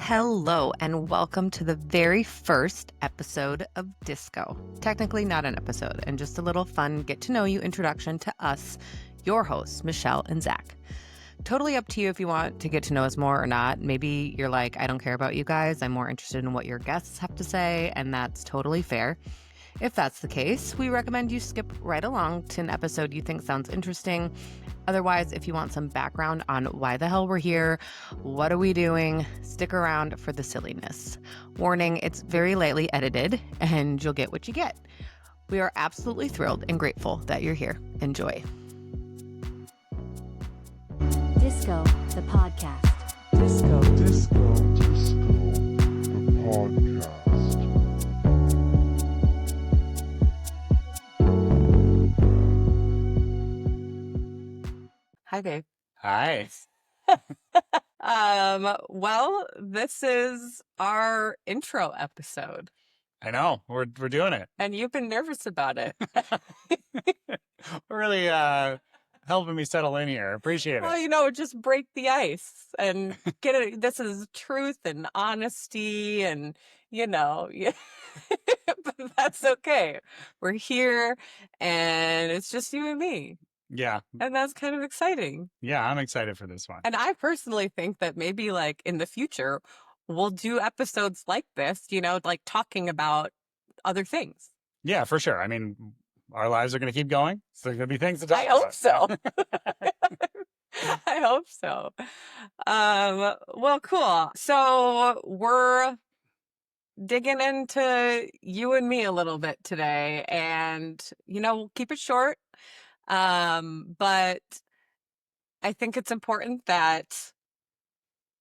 Hello, and welcome to the very first episode of Disco. Technically not an episode, and just a little fun get-to-know-you introduction to us, your hosts, Michelle and Zach. Totally up to you if you want to get to know us more or not. Maybe you're like, I don't care about you guys. I'm more interested in what your guests have to say, and that's totally fair. If that's the case, we recommend you skip right along to an episode you think sounds interesting. Otherwise, if you want some background on why the hell we're here, what are we doing, stick around for the silliness. Warning, it's very lightly edited, and you'll get what you get. We are absolutely thrilled and grateful that you're here. Enjoy. Disco, the podcast. Disco, the podcast. Hi, babe. Hi. Well, this is our intro episode, I know. We're doing it. and you've been nervous about it. Really helping me settle in here. Appreciate Well, it. just break the ice and get it. This is truth and honesty, and yeah. But that's okay. We're here, and it's just you and me, Yeah. and that's kind of exciting. Yeah, I'm excited for this one. And I personally think that maybe like in the future, we'll do episodes like this, like talking about other things. Yeah, for sure. I mean, our lives are going to keep going. So there's going to be things to talk I about. hope so. I hope so. Well, cool. So we're digging into you and me a little bit today, and we'll keep it short. But I think it's important that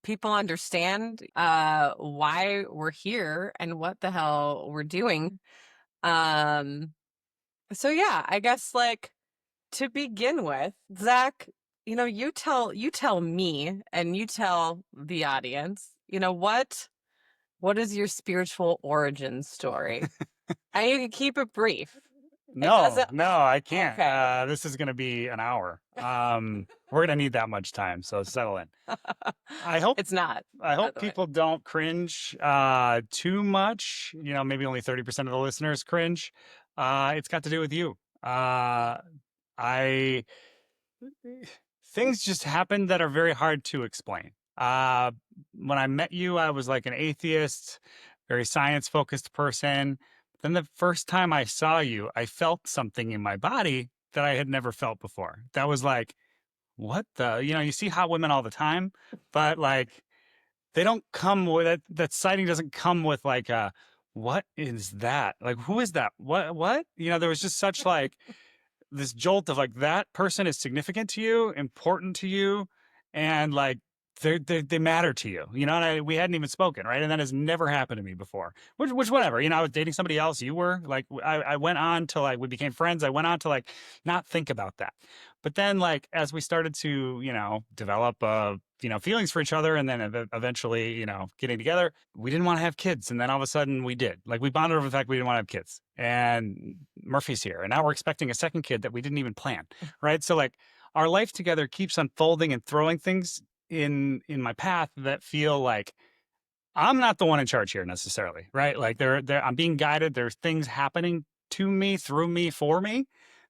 people understand why we're here and what the hell we're doing. So yeah, I guess like to begin with, Zach, you tell me and you tell the audience, what is your spiritual origin story? And you can keep it brief. No, I can't. Okay. This is going to be an hour. We're going to need that much time. So settle in. I hope It's not. I by hope the way. people don't cringe too much. Maybe only 30% of the listeners cringe. It's got to do with you. I things just happen that are very hard to explain. When I met you, I was like an atheist, very science-focused person. Then the first time I saw you, I felt something in my body that I had never felt before. That was like, what the, you see hot women all the time, but like they don't come with it. That sighting doesn't come with like what is that? Like, who is that? What? There was just such like this jolt of like, that person is significant to you, important to you, and like they matter to you, and we hadn't even spoken, right? And that has never happened to me before, which whatever, I was dating somebody else. You were like, I went on to like, we became friends. I went on to like, not think about that. But then like, as we started to, develop, feelings for each other, and then eventually, getting together, we didn't want to have kids. And then all of a sudden we did. Like, we bonded over the fact we didn't want to have kids. And Murphy's here. And now we're expecting a second kid that we didn't even plan, right? So like, our life together keeps unfolding and throwing things in my path that feel like I'm not the one in charge here necessarily, right? Like I'm being guided. There's things happening to me, through me, for me,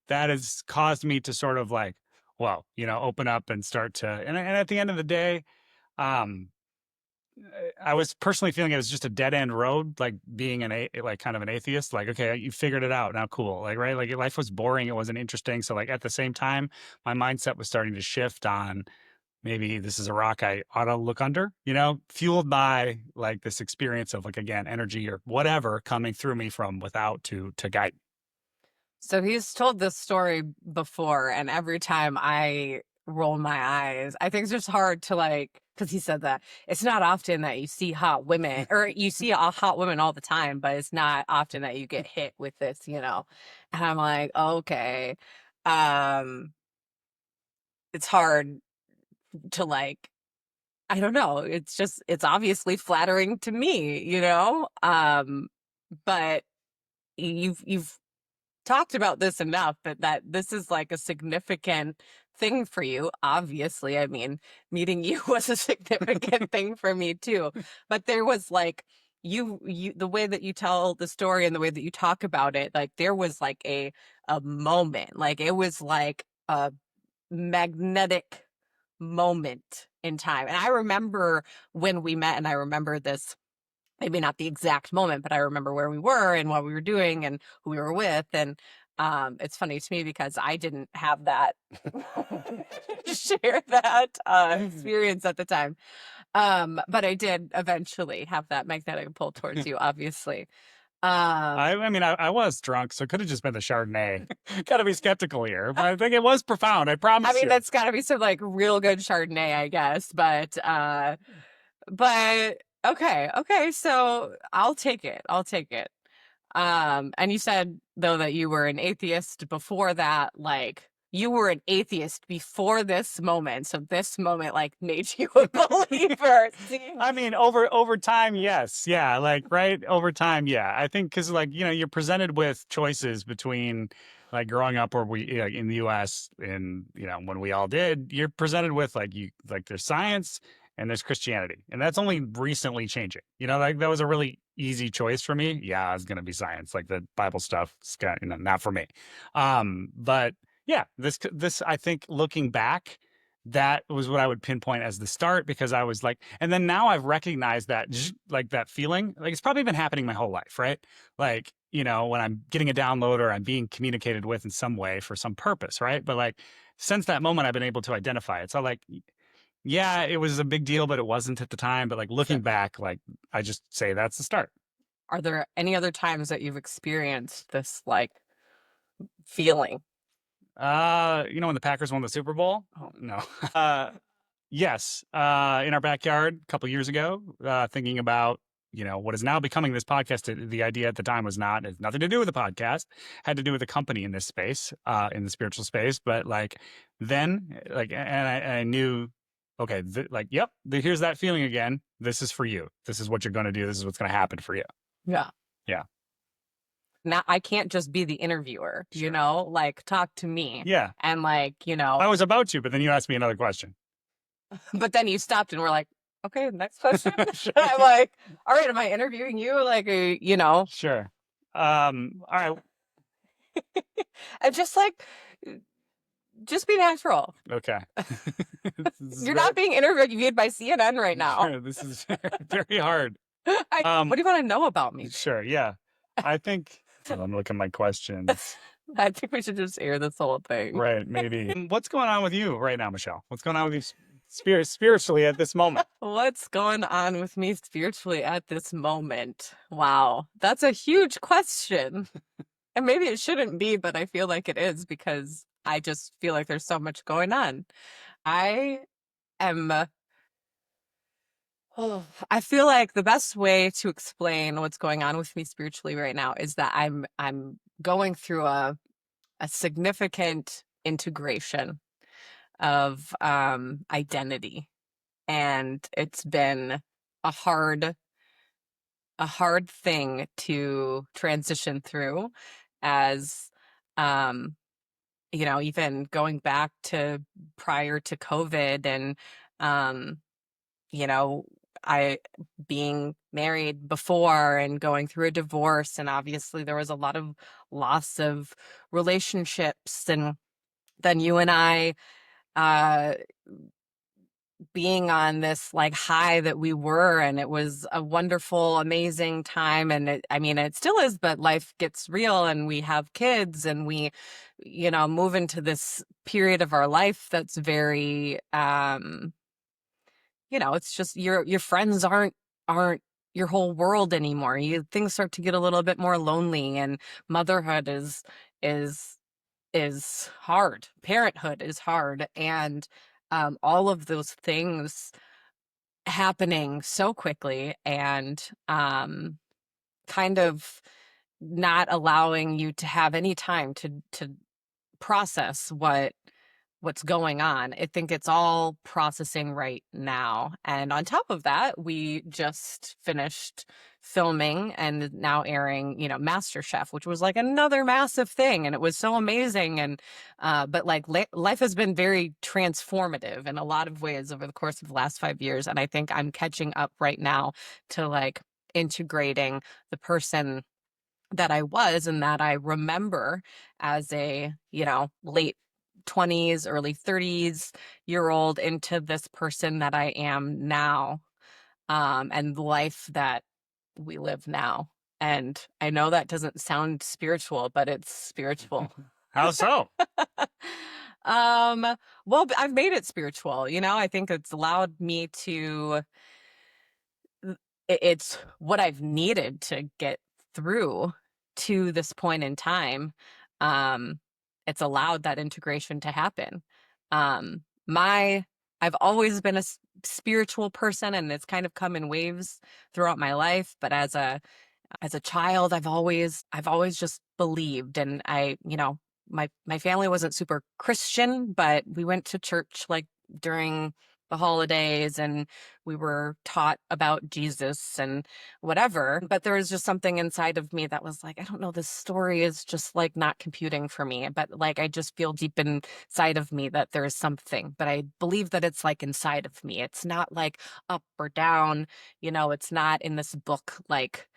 that has caused me to sort of like, well, open up and start to, and at the end of the day, I was personally feeling it was just a dead end road, like being like kind of an atheist. Like, okay, you figured it out, now cool. Like, right, like life was boring, it wasn't interesting. So like at the same time, my mindset was starting to shift on, maybe this is a rock I ought to look under, fueled by like this experience of like, again, energy or whatever coming through me from without to guide. So he's told this story before, and every time I roll my eyes, I think it's just hard to like, because he said that it's not often that you see hot women, or you see hot women all the time, but it's not often that you get hit with this, And I'm like, okay, it's hard to like, I don't know. It's obviously flattering to me, But you've talked about this enough, but that this is like a significant thing for you. Obviously, I mean, meeting you was a significant thing for me too. But there was like you the way that you tell the story and the way that you talk about it, like there was like a moment, like it was like a magnetic moment in time. And I remember when we met, and I remember this, maybe not the exact moment, but I remember where we were and what we were doing and who we were with. And it's funny to me because I didn't have that share that experience at the time. But I did eventually have that magnetic pull towards you, obviously. I mean, I was drunk, so it could have just been the Chardonnay. Gotta be skeptical here, but I think it was profound. I promise I mean, you. that's got to be some like real good Chardonnay, I guess. But okay, so I'll take it. I'll take it. And you said though that you were an atheist before that, like you were an atheist before this moment. So this moment like made you a believer. See? I mean, over time, yes, yeah, like right over time, yeah. I think because like you're presented with choices between like growing up where we like, in the U.S. and when we all did, you're presented with like there's science and there's Christianity, and that's only recently changing. Like that was a really easy choice for me. Yeah, it's gonna be science, like the Bible stuff. It's got, not for me. But yeah, this I think looking back, that was what I would pinpoint as the start, because I was like, and then now I've recognized that like that feeling, like it's probably been happening my whole life, right? Like, when I'm getting a download or I'm being communicated with in some way for some purpose, right? But like since that moment, I've been able to identify it. So like, yeah, it was a big deal, but it wasn't at the time. But like looking back, like I just say that's the start. Are there any other times that you've experienced this like feeling? When the Packers won the Super Bowl? Oh. No. Yes, in our backyard a couple years ago, thinking about what is now becoming this podcast. The idea at the time was not, it had nothing to do with the podcast, had to do with the company in this space, in the spiritual space. But like then, like, and I knew, okay, like, yep, here's that feeling again. This is for you. This is what you're going to do. This is what's going to happen for you. Yeah. Yeah. Now I can't just be the interviewer, Sure. like talk to me. Yeah. And like, I was about to, but then you asked me another question. but then you stopped and we're like, okay, next question. Sure. I'm like, all right, am I interviewing you? Like, Sure. All right. and just like, just be natural. Okay. You're not being interviewed by CNN right now. Sure, this is very hard. What do you want to know about me? Sure, yeah. I think I'm looking at my questions. I think we should just air this whole thing. Right, maybe. What's going on with you right now, Michelle? What's going on with you spiritually at this moment? What's going on with me spiritually at this moment? Wow, that's a huge question. And maybe it shouldn't be, but I feel like it is because I just feel like there's so much going on. I am I feel like the best way to explain what's going on with me spiritually right now is that I'm going through a significant integration of identity, and it's been a hard thing to transition through, as even going back to prior to COVID, and um you know, I being married before and going through a divorce, and obviously there was a lot of loss of relationships, and then you and I uh being on this like high that we were, and it was a wonderful, amazing time. And I mean, it still is, but life gets real and we have kids and we, move into this period of our life that's very it's just your friends aren't your whole world anymore. Things start to get a little bit more lonely, and motherhood is hard. Parenthood is hard, and all of those things happening so quickly, and kind of not allowing you to have any time to process what what's going on. I think it's all processing right now. And on top of that, we just finished filming and now airing, MasterChef, which was like another massive thing. And it was so amazing. And, but like life has been very transformative in a lot of ways over the course of the last 5 years. And I think I'm catching up right now to like integrating the person that I was and that I remember as a, late 20s, early 30s year old into this person that I am now, and the life that we live now. And I know that doesn't sound spiritual, but it's spiritual. How so? um, well, I've made it spiritual, I think it's allowed me to it's what I've needed to get through to this point in time. Um, it's allowed that integration to happen. Um, my I've always been a spiritual person, and it's kind of come in waves throughout my life. But as a child, I've always just believed, and my family wasn't super Christian, but we went to church like during the holidays, and we were taught about Jesus and whatever. But there was just something inside of me that was like, I don't know, this story is just like not computing for me. But like, I just feel deep inside of me that there is something, but I believe that it's like inside of me. It's not like up or down, it's not in this book. Like,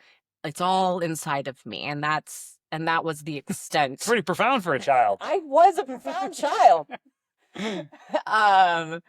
it's all inside of me. And that was the extent. It's pretty profound for a child. I was a profound child. um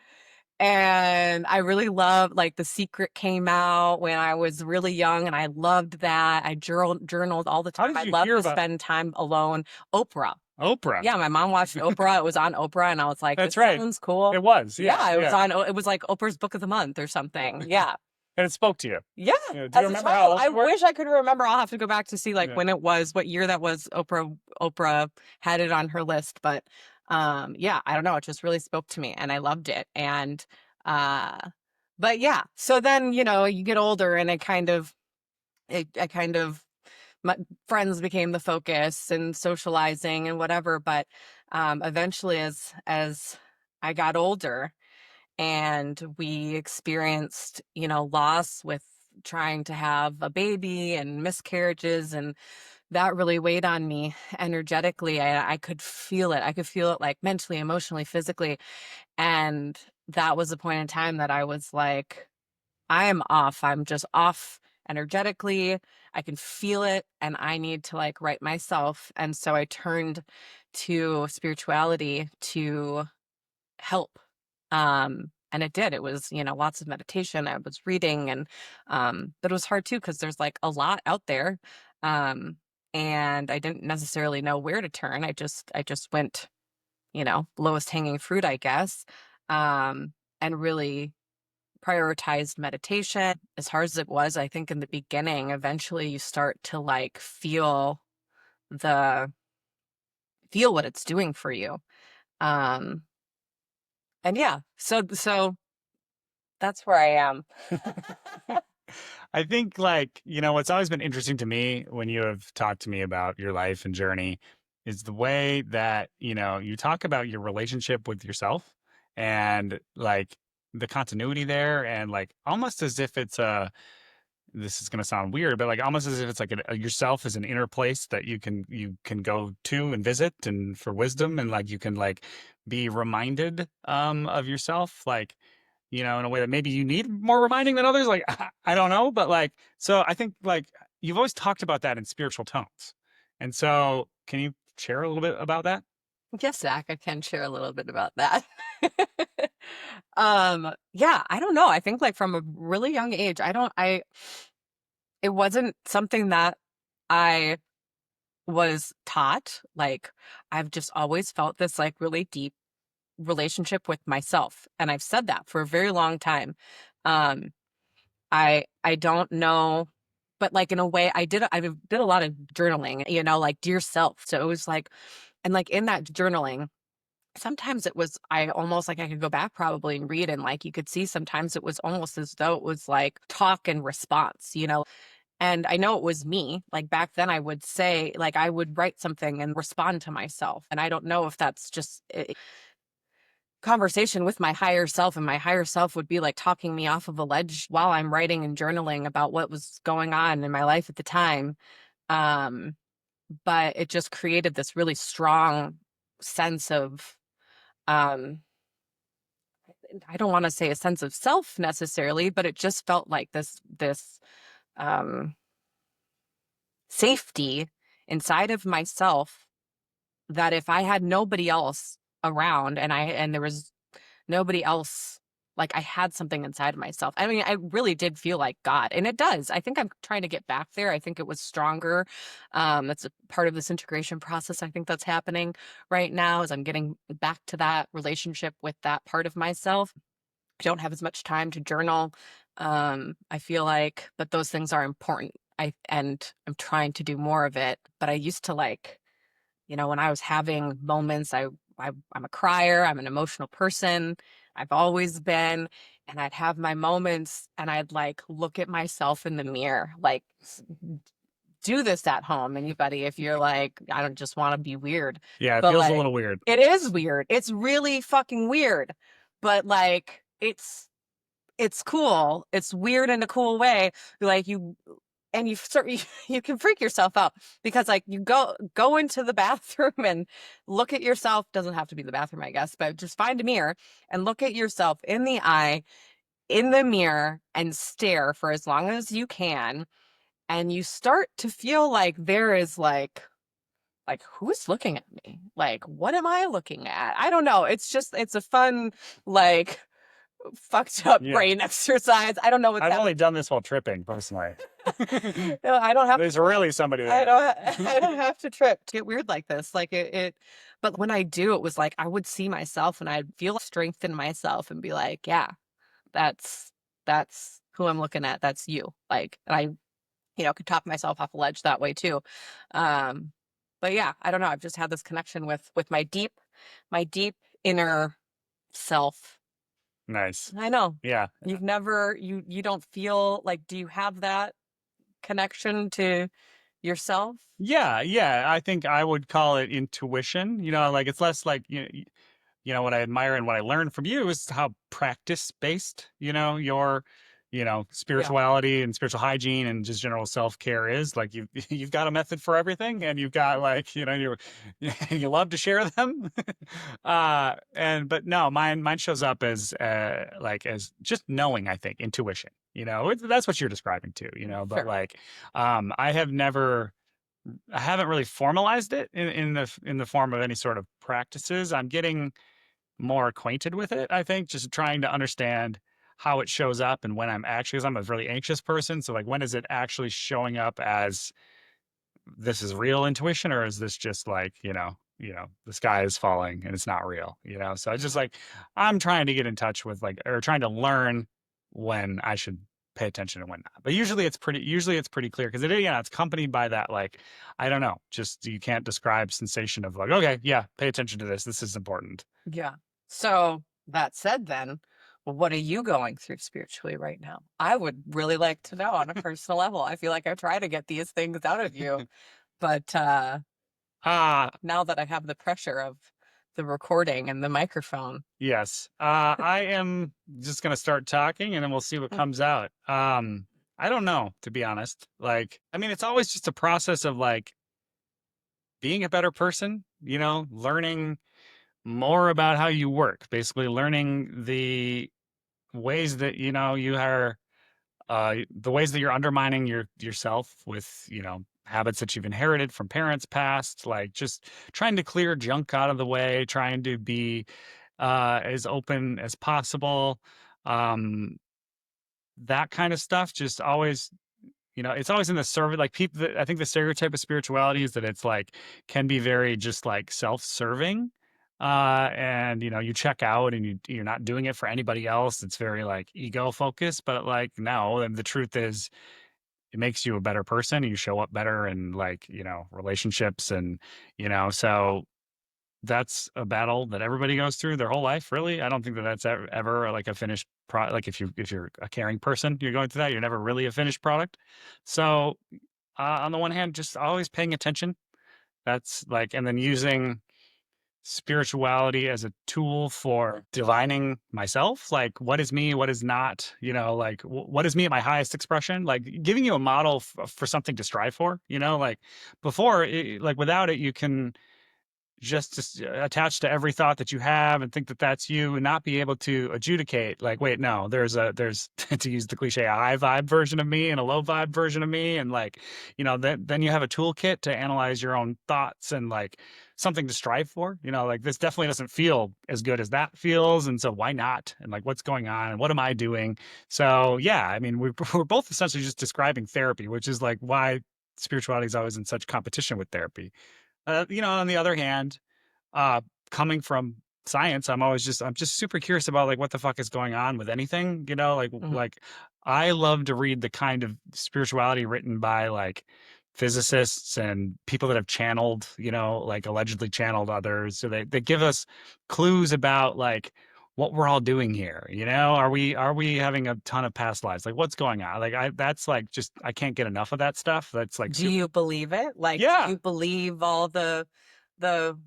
and I really loved, like, The Secret came out when I was really young, and I loved that. I journaled all the How time. did I you loved hear to about spend time alone. Oprah. Oprah? Yeah, my mom watched Oprah. It was on Oprah, and I was like, That's this right. sounds cool. It was. Yeah, Yeah. it was Yeah. on. It was like Oprah's Book of the Month or something. Yeah. And it spoke to you. Yeah, Do you as a remember how child, old I you were? wish I could remember. I'll have to go back to see like Yeah. when it was, what year that was. Oprah had it on her list, but yeah, I don't know. It just really spoke to me, and I loved it. And uh, but yeah, so then you get older, and I kind of my friends became the focus and socializing and whatever. But eventually, as I got older and we experienced, loss with trying to have a baby and miscarriages, and that really weighed on me energetically. I could feel it. I could feel it like mentally, emotionally, physically. And that was the point in time that I was like, I am off. I'm just off energetically. I can feel it, and I need to like right myself. And so I turned to spirituality to help. And it did. It was, lots of meditation. I was reading, and but it was hard too because there's like a lot out there. Um, and I didn't necessarily know where to turn. I just went, lowest hanging fruit, I guess. And really prioritized meditation. As hard as it was, I think in the beginning, eventually you start to like the feel what it's doing for you. Um, and yeah, so that's where I am. I think, like, what's always been interesting to me when you have talked to me about your life and journey is the way that, you talk about your relationship with yourself and like the continuity there, and like almost as if it's this is going to sound weird, but like almost as if it's like yourself is an inner place that you can go to and visit and for wisdom, and like you can like be reminded of yourself, like, in a way that maybe you need more reminding than others. Like, I don't know, but like, so I think like you've always talked about that in spiritual tones. And so can you share a little bit about that? Yes, Zach, I can share a little bit about that. Yeah, I don't know. I think like from a really young age, it wasn't something that I was taught. Like, I've just always felt this like really deep relationship with myself. And I've said that for a very long time. Um, I don't know, but like in a way I did a lot of journaling, like dear self. So it was like, and like in that journaling, sometimes it was, I almost like I could go back probably and read, and like you could see sometimes it was almost as though it was like talk and response. And I know it was me. Like back then I would say, like I would write something and respond to myself. And I don't know if that's just conversation with my higher self, and my higher self would be like talking me off of a ledge while I'm writing and journaling about what was going on in my life at the time. Um, but it just created this really strong sense of, um, I don't want to say a sense of self necessarily, but it just felt like this um, safety inside of myself, that if I had nobody else around, and there was nobody else, like I had something inside of myself. I mean, I really did feel like God, and it does. I think I'm trying to get back there. I think it was stronger. That's a part of this integration process. I think that's happening right now, as I'm getting back to that relationship with that part of myself. I don't have as much time to journal. I feel like, but those things are important. And I'm trying to do more of it. But I used to like, when I was having moments, I'm a crier, I'm an emotional person. I've always been, and I'd have my moments and I'd like look at myself in the mirror, like do this at home, anybody, if you're like, I don't just want to be weird. Yeah, it But feels a like little weird. it is weird. It's really fucking weird. But like it's cool. It's weird in a cool way. Like you certainly you can freak yourself out, because like you go into the bathroom and look at yourself. Doesn't have to be the bathroom, I guess, but just find a mirror and look at yourself in the eye in the mirror and stare for as long as you can. And you start to feel like there is like who's looking at me? Like what am I looking at? I don't know. It's a fun, like, fucked up Yeah. brain exercise. I don't know what's I've only happening. done this while tripping, personally. No, I don't have There's really somebody I there. don't I don't have to trip to get weird like this. Like but when I do, it was like I would see myself and I'd feel strength in myself and be like, yeah, that's that's who I'm looking at. That's you. Like, and I, could talk myself off a ledge that way too. Um, but yeah, I don't know. I've just had this connection with my deep inner self. Nice. I know. Yeah. You've never you don't feel like, do you have that connection to yourself? Yeah, yeah. I think I would call it intuition. Like it's less like what I admire and what I learned from you is how practice based, your, Yeah. spirituality and spiritual hygiene and just general self care is. Like you've got a method for everything, and you've got like, you love to share them. But no, mine shows up as like as just knowing. I think intuition. That's what you're describing too. But Sure. like, I haven't really formalized it in the form of any sort of practices. I'm getting more acquainted with it, I think, just trying to understand how it shows up and when I'm actually, because I'm a really anxious person. So like, when is it actually showing up as this is real intuition, or is this just like, the sky is falling and it's not real, So it's just like, I'm trying to get in touch with like, or trying to learn when I should pay attention and when not. But usually it's pretty clear because it's accompanied by that, like, I don't know, just you can't describe sensation of like, okay, yeah, pay attention to this. This is important. Yeah. So that said, then, well, what are you going through spiritually right now? I would really like to know on a personal level. I feel like I try to get these things out of you, but Ah, now that I have the pressure of the recording and the microphone. yes. I am just gonna start talking and then we'll see what Mm. comes out. I don't know, to be honest. Like, I mean, it's always just a process of like being a better person, learning more about how you work, basically learning the ways that, you are the ways that you're undermining yourself with, habits that you've inherited from parents past, like just trying to clear junk out of the way, trying to be as open as possible. Um, that kind of stuff, just always, it's always in the service. Like people, I think the stereotype of spirituality is that it's like can be very just like self-serving. And you check out and you're not doing it for anybody else. It's very like ego focused, but like no, and the truth is it makes you a better person. You show up better in like, relationships and, so that's a battle that everybody goes through their whole life, really. I don't think that that's ever like a finished product. Like if you're a caring person, you're going through that, you're never really a finished product. So, on the one hand, just always paying attention. That's like, and then using spirituality as a tool for divining myself, like what is me, what is not, like what is me at my highest expression, like giving you a model for something to strive for, like before, like without it, you can just attach to every thought that you have and think that that's you and not be able to adjudicate like, wait, no, there's to use the cliche, a high vibe version of me and a low vibe version of me. And like, then you have a toolkit to analyze your own thoughts and like something to strive for, like this definitely doesn't feel as good as that feels. And so why not? And like, what's going on and what am I doing? So yeah, I mean, we're both essentially just describing therapy, which is like why spirituality is always in such competition with therapy. On the other hand, uh, coming from science, I'm just super curious about like what the fuck is going on with anything, Mhm. like I love to read the kind of spirituality written by like physicists and people that have channeled, like allegedly channeled others. So they give us clues about like what we're all doing here. Are we having a ton of past lives? Like what's going on? Like that's like just I can't get enough of that stuff. That's like Do super. you believe it? Like, do Yeah, you believe all the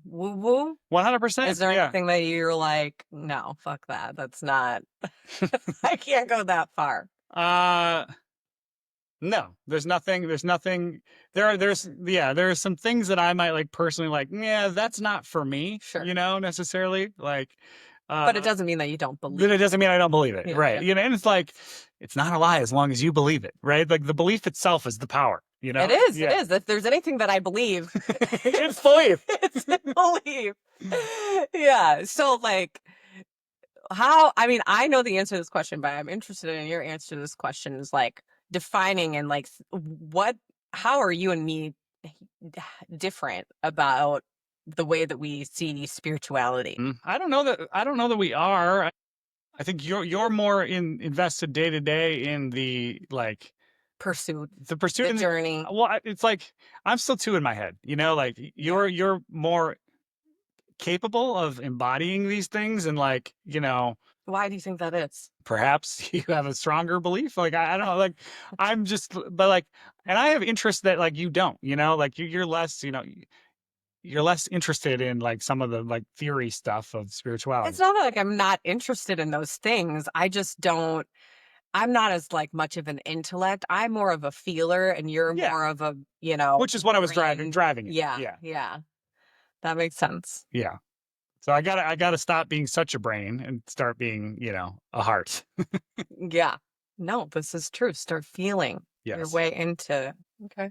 woo woo? Is 100%. there Yeah. anything that you're like, no, fuck that. That's not, I can't go that far. Uh No, there's nothing there are some things that I might like personally like, yeah, that's not for me, Sure. necessarily. Like But it uh doesn't mean that you don't but it believe. doesn't mean I don't believe it. Yeah. Right. Yeah. And it's like it's not a lie as long as you believe it, right? Like the belief itself is the power, It is. It Yeah. is. If there's anything that I believe, It's belief. it's in belief. Yeah. So, like, I mean, I know the answer to this question, but I'm interested in your answer to this question is like defining and like how are you and me different about the way that we see spirituality? I don't know that we are. I think you're more invested day to day in the like Pursuit, the pursuit the in the journey. well, it's like I'm still two in my head, like Yeah. you're more capable of embodying these things and like, Why do you think that is? perhaps you have a stronger belief. Like I don't know, like I'm just but like and I have interests that like you don't, like you're less, you're less interested in like some of the like theory stuff of It's spirituality. not like I'm not interested in those things. I just don't. I'm not as like much of an intellect. I'm more of a feeler, and you're Yeah. more of a Which is what I was brain. driving it. Yeah, Yeah. yeah, that makes sense. Yeah. So I gotta stop being such a brain and start being, a heart. Yeah. No, this is true. Start feeling your Yes. way into. Okay.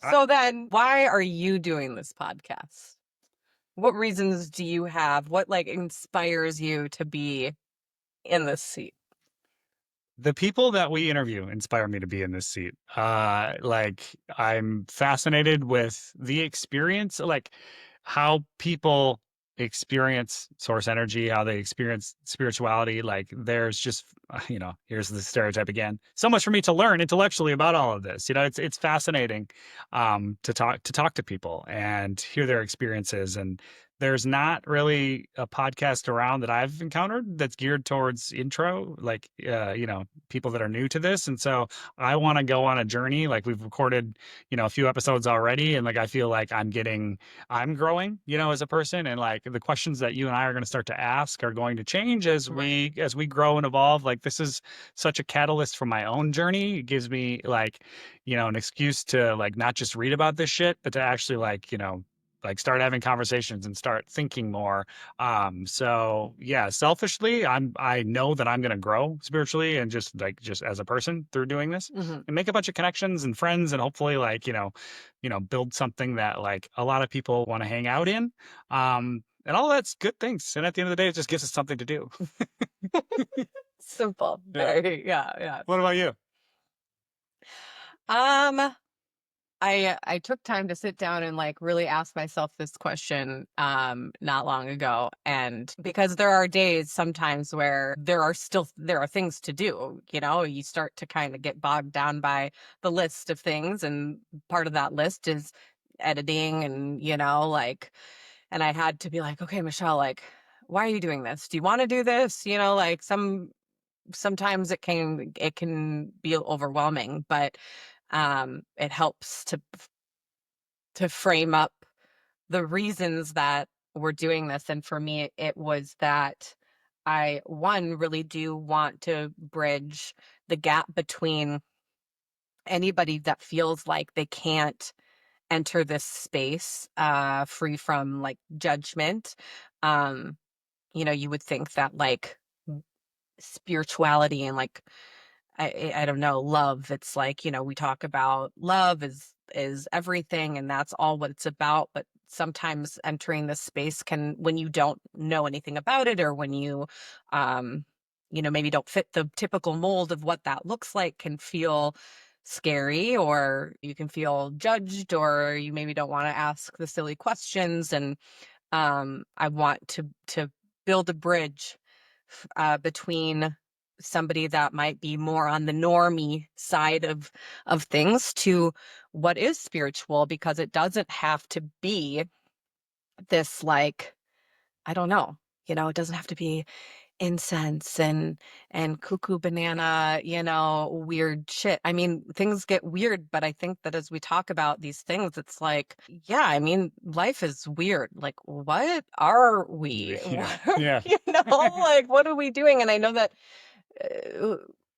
I, So then, why are you doing this podcast? What reasons do you have? What like inspires you to be in this seat? the people that we interview inspire me to be in this seat. Like I'm fascinated with the experience, like how people experience source energy, how they experience spirituality. Like there's just, here's the stereotype again. So much for me to learn intellectually about all of this. It's fascinating, to talk to people and hear their experiences. And there's not really a podcast around that I've encountered that's geared towards intro, like, people that are new to this. And so I want to go on a journey. Like we've recorded, a few episodes already. And like, I feel like I'm growing, as a person. And like the questions that you and I are going to start to ask are going to change as Right. we grow and evolve. Like this is such a catalyst for my own journey. It gives me like, an excuse to like, not just read about this shit, but to actually like start having conversations and start thinking more. So yeah, selfishly, I know that I'm going to grow spiritually and just as a person through doing this Hmm. and make a bunch of connections and friends and hopefully like, build something that like a lot of people want to hang out in. And all that's good things. And at the end of the day, it just gives us something to do. Simple. Yeah. Very. Yeah. Yeah. What about you? Um. I took time to sit down and like really ask myself this question not long ago, and because there are days sometimes where there are things to do, you start to kind of get bogged down by the list of things, and part of that list is editing, and like, and I had to be like, okay, Michelle, like, why are you doing this? Do you want to do this? Like sometimes it can be overwhelming, but it helps to frame up the reasons that we're doing this. And for me, it was that I, one, really do want to bridge the gap between anybody that feels like they can't enter this space free from like judgment. Um, you would think that like spirituality and like I don't know, love, it's like, we talk about love is everything and that's all what it's about, but sometimes entering this space can, when you don't know anything about it, or when you maybe don't fit the typical mold of what that looks like, can feel scary, or you can feel judged, or you maybe don't want to ask the silly questions. And I want to build a bridge between somebody that might be more on the normie side of things to what is spiritual, because it doesn't have to be this like, I don't know, it doesn't have to be incense and cuckoo banana, weird shit. I mean, things get weird, but I think that as we talk about these things, it's like, yeah, I mean, life is weird. Like, what are we? Yeah. What Yeah. like, what are we doing? And I know that uh,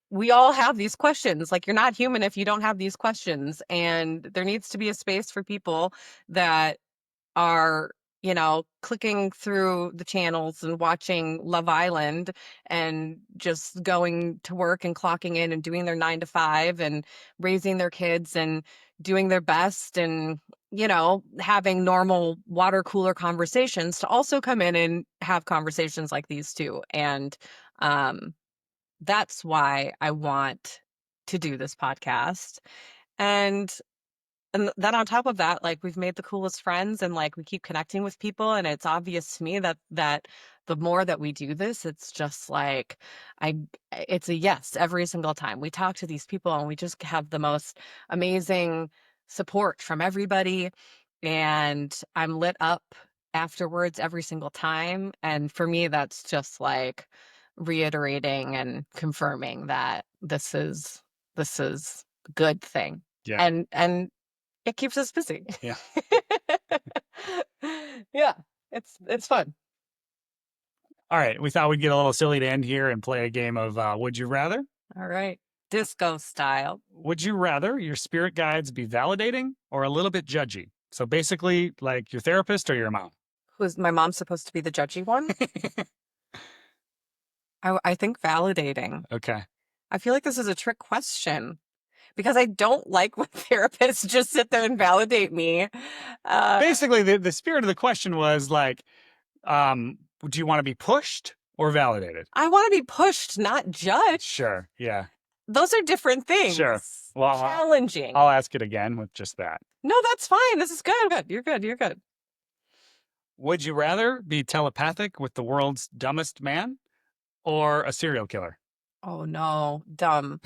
we all have these questions. Like, you're not human if you don't have these questions. And there needs to be a space for people that are, clicking through the channels and watching Love Island and just going to work and clocking in and doing their 9 to 5 and raising their kids and doing their best and, having normal water cooler conversations, to also come in and have conversations like these too. And um, that's why I want to do this podcast. And then on top of that, like, we've made the coolest friends, and like we keep connecting with people, and it's obvious to me that the more that we do this, it's just like I it's a yes every single time we talk to these people, and we just have the most amazing support from everybody, and I'm lit up afterwards every single time. And for me, that's just like reiterating and confirming that this is a good thing. Yeah. And it keeps us busy. Yeah. Yeah, it's fun. All right. We thought we'd get a little silly to end here and play a game of Would You Rather? All right. Disco style. Would you rather your spirit guides be validating or a little bit judgy? So basically, like your therapist or your mom. Who's my mom supposed to be the judgy one? I think validating. Okay. I feel like this is a trick question because I don't like when therapists just sit there and validate me. Basically, the spirit of the question was like, do you want to be pushed or validated? I want to be pushed, not judged. Sure. Yeah. Those are different things. Sure. Well, challenging. I'll ask it again with just that. No, that's fine. This is good. Good. You're good. You're good. Would you rather be telepathic with the world's dumbest man or a serial killer? Oh no, dumb.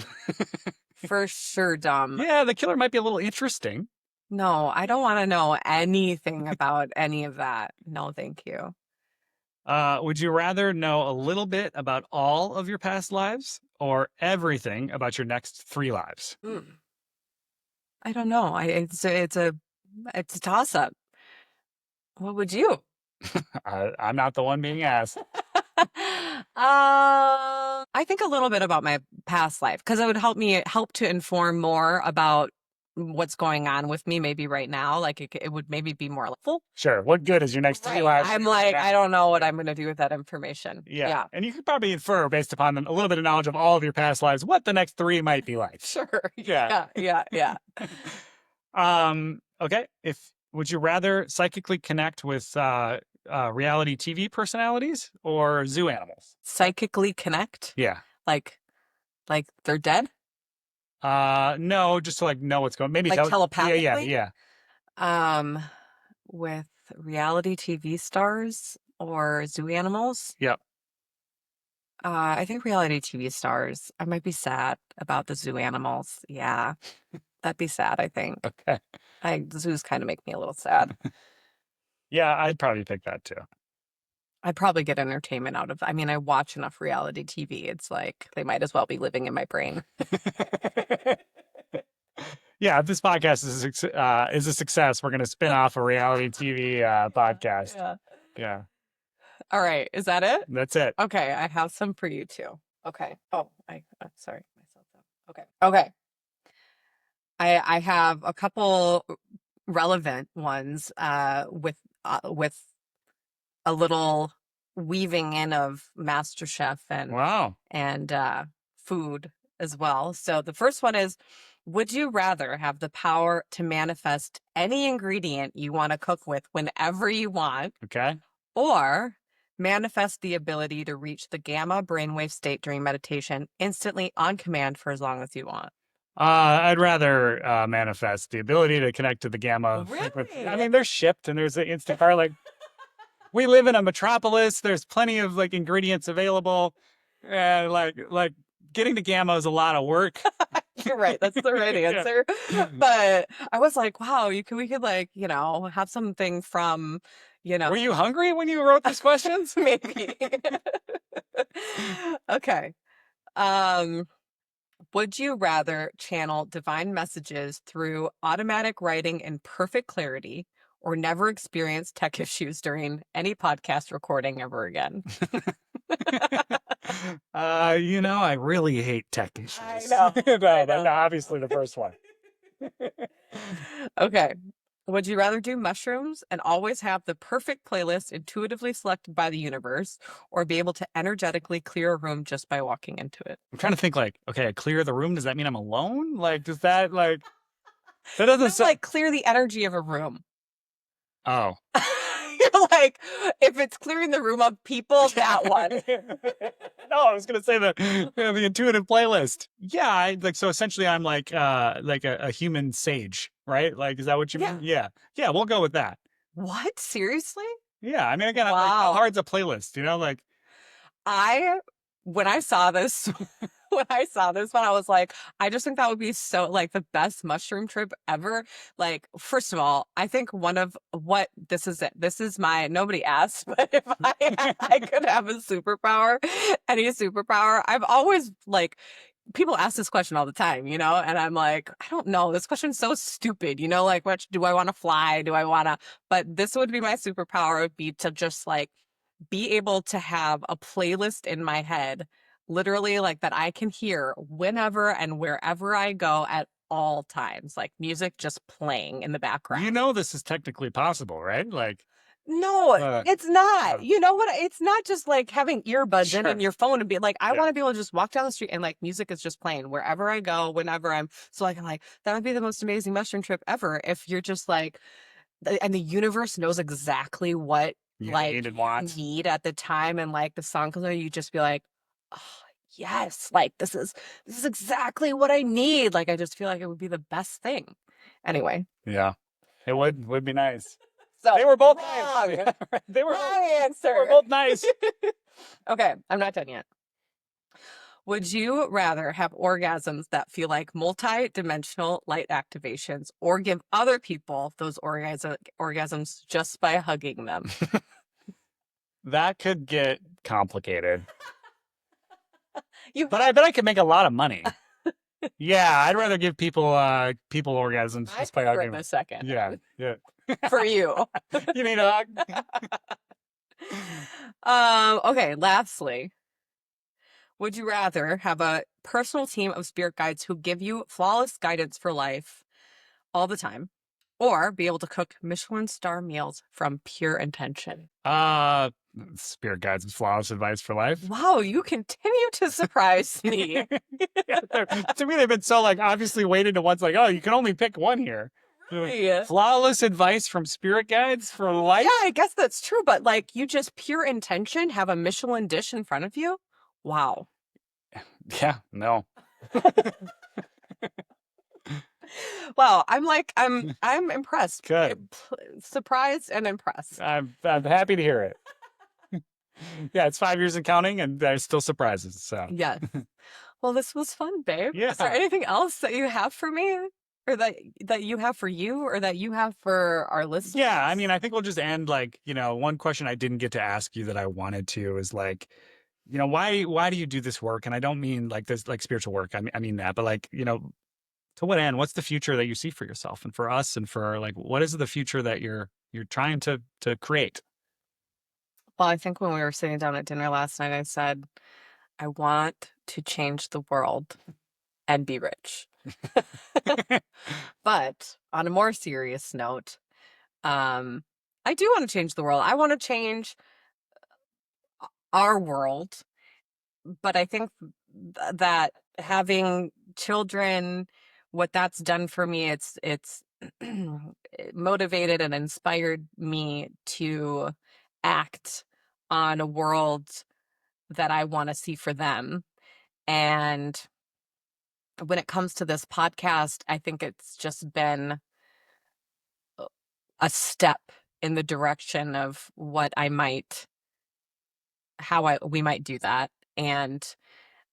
For sure, dumb. Yeah, the killer might be a little interesting. No, I don't want to know anything about any of that. No, thank you. Would you rather know a little bit about all of your past lives or everything about your next 3 lives? I don't know. It's a toss up. What would you? I'm not the one being asked. I think a little bit about my past life, because it would help to inform more about what's going on with me maybe right now. Like it would maybe be more helpful. Sure. What good is your next 3 Right. lives? I'm like, I don't know what I'm going to do with that information. Yeah. And you could probably infer based upon a little bit of knowledge of all of your past lives what the next 3 might be like. Sure. Yeah. Yeah. Okay. Would you rather psychically connect with reality TV personalities or zoo animals? Psychically connect? Yeah. Like they're dead? No, just to like know what's going. Maybe Like telepathically? Yeah. With reality TV stars or zoo animals? Yep. I think reality TV stars. I might be sad about the zoo animals. Yeah. That'd be sad, I think. Okay. The zoos kind of make me a little sad. Yeah, I'd probably pick that too. I'd probably get entertainment out of, I mean, I watch enough reality TV. It's like they might as well be living in my brain. Yeah, if this podcast is a success, we're going to spin off a reality TV podcast. Yeah. Yeah, All right. Is that it? that's it. Okay. I have some for you too. Okay. Oh, I'm sorry. Myself. Okay. Okay. I have a couple relevant ones with a little weaving in of MasterChef Wow. and food as well. So the first one is, would you rather have the power to manifest any ingredient you want to cook with whenever you want, Okay. or manifest the ability to reach the gamma brainwave state during meditation instantly on command for as long as you want? I'd rather manifest the ability to connect to the gamma frequency. I Really? mean, they're shipped and there's an instant car. Like, we live in a metropolis. There's plenty of like ingredients available. And like getting to gamma is a lot of work. You're right. That's the right Yeah. answer. But I was like, wow, we could like, have something from, Were you hungry when you wrote these questions? maybe. Okay. Um, would you rather channel divine messages through automatic writing in perfect clarity, or never experience tech issues during any podcast recording ever again? I really hate tech issues. I know. No, obviously the first one. Okay. Would you rather do mushrooms and always have the perfect playlist intuitively selected by the universe, or be able to energetically clear a room just by walking into it? I'm trying to think like, okay, I clear the room. Does that mean I'm alone? Like, does that like, that doesn't Just sound. like clear the energy of a room. Oh. You're like, if it's clearing the room of people, that one. No, I was gonna say the intuitive playlist. Yeah, so essentially I'm like a human sage, right? Like, is that what you mean? Yeah. Yeah, we'll go with that. What? Seriously? Yeah, I mean, again, I'm like, how Wow. hard's a playlist? Like, When I saw this, when I saw this one, I was like, I just think that would be so like the best mushroom trip ever. Like, first of all, I think one of what this is it. This is my nobody asked, but if I could have a superpower, any superpower, I've always like people ask this question all the time, and I'm like, I don't know. This question's so stupid, like, what do I want to fly? Do I want to? But this would be my superpower, would be to just like be able to have a playlist in my head, literally like that I can hear whenever and wherever I go at all times, like music just playing in the background. this is technically possible, right? Like, No, it's not. uh, You know what? It's not just like having earbuds in Sure. on your phone and be like, I Yeah. want to be able to just walk down the street and like music is just playing wherever I go, whenever so like I'm like, that would be the most amazing mushroom trip ever if you're just like, and the universe knows exactly what you like need and want. need at the time, and like the song comes on, you just be like, oh yes, like this is exactly what I need. Like I just feel like it would be the best thing. Anyway, Yeah, it would be nice. so They were both wrong. nice. They were Wrong answer. both nice. Okay, I'm not done yet. Would you rather have orgasms that feel like multi-dimensional light activations, or give other people those orgasms just by hugging them? That could get complicated. You But I bet I could make a lot of money. Yeah, I'd rather give people orgasms I just by prefer hugging it in them. a second. Yeah. For you. You need a hug? Okay, lastly, would you rather have a personal team of spirit guides who give you flawless guidance for life all the time, or be able to cook Michelin star meals from pure intention? Spirit guides with flawless advice for life. Wow, you continue to surprise me. Yeah, to me, they've been so like obviously weighted to one's like, oh, you can only pick one here. Really? Flawless advice from spirit guides for life. Yeah, I guess that's true, but like you just pure intention have a Michelin dish in front of you? Wow. Yeah, no. Wow, I'm impressed. Good. Surprised and impressed. I'm happy to hear it. Yeah, it's 5 years and counting, and there's still surprises. So Yes. Well, this was fun, babe. Yeah. Is there anything else that you have for me? Or that you have for you, or that you have for our listeners? yeah, I mean, I think we'll just end like, one question I didn't get to ask you that I wanted to is like, why do you do this work? And I don't mean like this like spiritual work. I mean that, but like, To what end? What's the future that you see for yourself and for us and for like what is the future that you're trying to create? Well, I think when we were sitting down at dinner last night, I said, I want to change the world and be rich. But on a more serious note, um, I do want to change the world. I want to change our world, but I think that having children, what that's done for me, it's motivated and inspired me to act on a world that I want to see for them. And when it comes to this podcast, I think it's just been a step in the direction of what I might, we might do that. And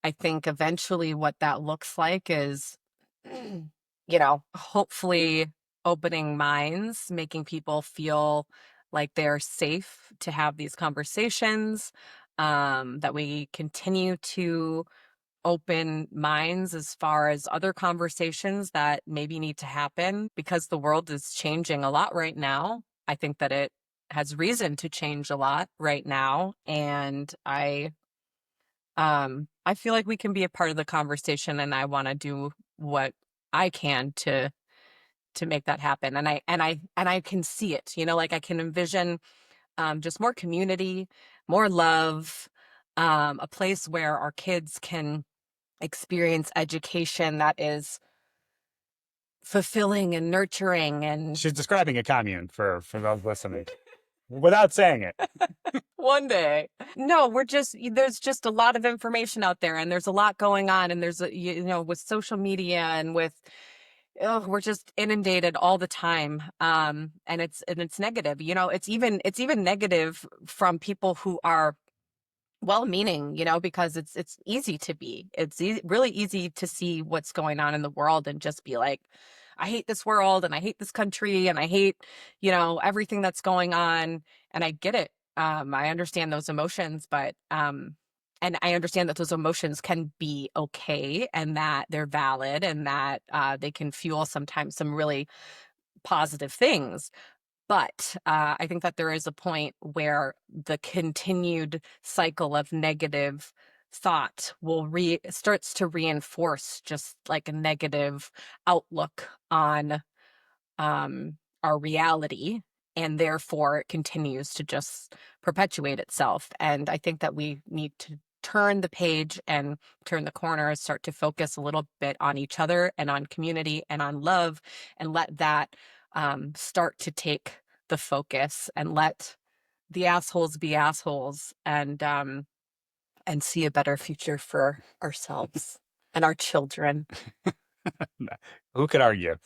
I think eventually what that looks like is, hopefully opening minds, making people feel like they're safe to have these conversations, that we continue to open minds as far as other conversations that maybe need to happen because the world is changing a lot right now. I think that it has reason to change a lot right now. And I feel like we can be a part of the conversation, and I want to do what I can to make that happen. And I can see it, like I can envision just more community, more love, a place where our kids can experience education that is fulfilling and nurturing. And She's describing a commune for those listening without saying it. one day, no, there's just a lot of information out there, and there's a lot going on, and there's with social media and with, oh, we're just inundated all the time, and it's negative. It's even negative from people who are well-meaning, because it's easy to be. It's really easy to see what's going on in the world and just be like, I hate this world and I hate this country and I hate, everything that's going on. And I get it. I understand those emotions, but and I understand that those emotions can be okay and that they're valid and that they can fuel sometimes some really positive things. But I think that there is a point where the continued cycle of negative thought will starts to reinforce just like a negative outlook on our reality, and therefore it continues to just perpetuate itself. And I think that we need to turn the page and turn the corner, start to focus a little bit on each other and on community and on love, and let that start to take the focus, and let the assholes be assholes, and see a better future for ourselves and our children. Who could argue?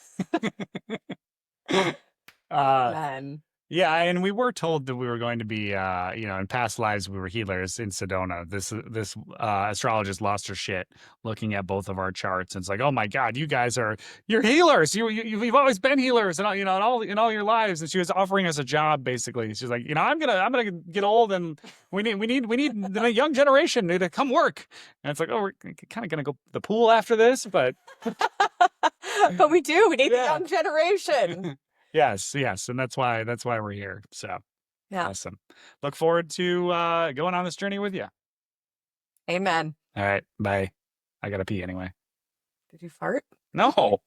Amen. Yeah, and we were told that we were going to be, in past lives we were healers in Sedona. This astrologist lost her shit looking at both of our charts, and it's like, oh my god, you're healers. You've always been healers, and in all your lives. And she was offering us a job basically. She's like, I'm gonna get old, and we need the young generation to come work. And it's like, oh, we're kind of gonna go to the pool after this, but But we need the Yeah. young generation. Yes, and that's why we're here. So Yeah. awesome. Look forward to going on this journey with you. Amen. All right, bye. I gotta pee anyway. Did you fart? No. Oh.